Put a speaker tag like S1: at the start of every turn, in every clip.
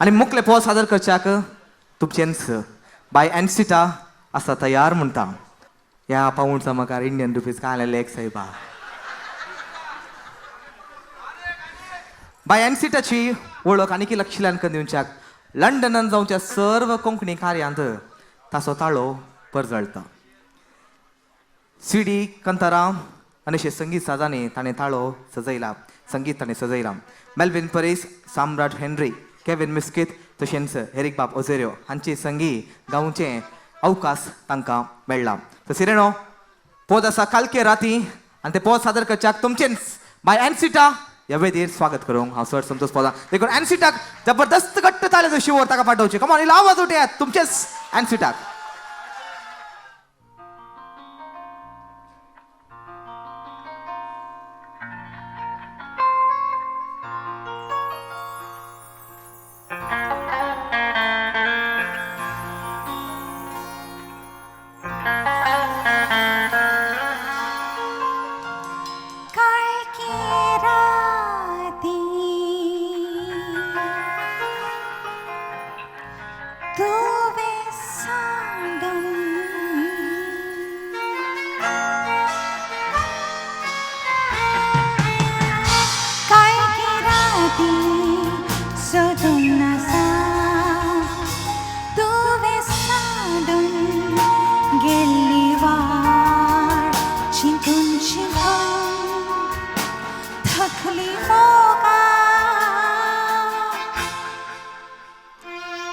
S1: आणि मुखले पोल सादर करच्याक तुमचेंच बाय एनसिटा आसा तयार म्हणटा. ह्या पाऊंड चमकार इंडियन रुपीज काय आलेले एक साहेबा. बाय एनसिटाची वळख आनी लक्षिल्ल्यान दिवच्याक लंडनान जावच्या सर्व कोंकणी कार्यांत ताचो ताळो परजळटा. सीडी कंताराम आनी अशे संगीत साजांनी ताणें ताळो सजयला, संगीत ताणें सजयला. मेल्विन परेस, सम्राट हेनरी, केविन मिस्कीत तशेंच एरिक बाब ओझेरियो हांची संगीत गावचे अवकाश तांकां मेळ्ळा. तर सिरेनो पोद आसा कालके राती आनी ते पोद सादर करच्याक तुमचेंच बाय एनसिटा ह्या वेदीर स्वागत करूंक हांव सर संतोष पोदा. देखून एनसिटाक जबरदस्त घट्ट ताळेचो शिवर ताका पाठोवचे. कमान इल्लो आवाज उठयात तुमचेच एनसिटाक.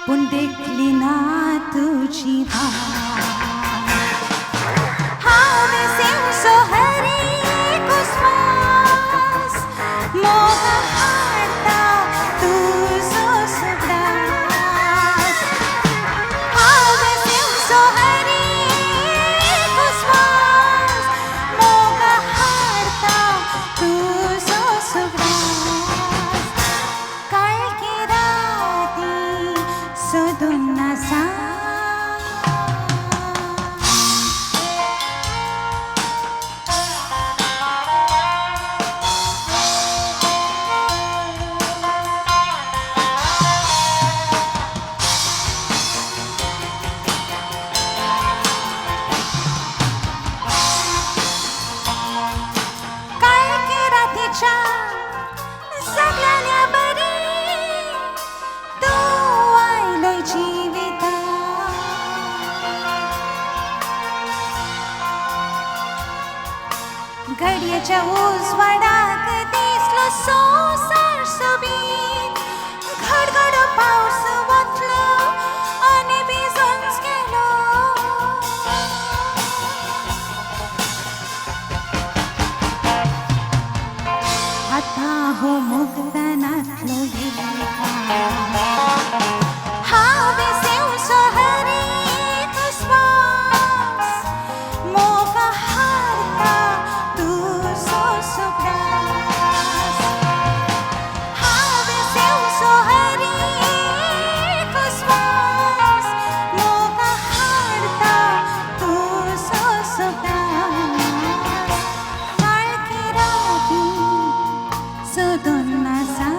S2: पण देखली ना तुझी हावे सेव सोहरी कुस्मास मोगा हाडटा तुझो सुदास. हावे सेव सोहरी कुस्मास मोगा हाडटा तुझो सुदास. काळकी राती सोदून नासा काळकी रातीच्या सगळ्या बरी तू आयलय जिविता. घडयेच्या उजवाडाक दिसलो संसार सोबीत. घडघड पावस वतलो आनी भिजूनच गेलो. आता हो मुक्तानातलो हावे सेव सोहरी कुस्मास मोगा हाडटा तुझो सुदास. हावे सेव सोहरी कुस्मास मोगा हाडटा तुझो सुदास. काळकी राती सोदून नासा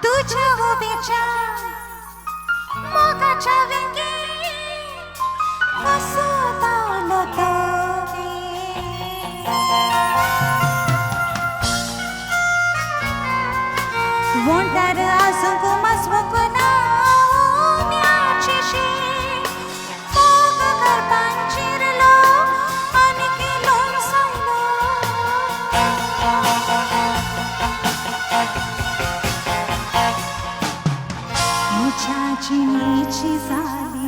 S2: तुझ्या उभीच्या मोगाच्या वेंगी वसतालो तवे. वोंटार आसूंक मजबूक ना उम्याची शीर. मोग करपान चिरलो आनी किलोन सायलो. मुझ्या जिणेची जाली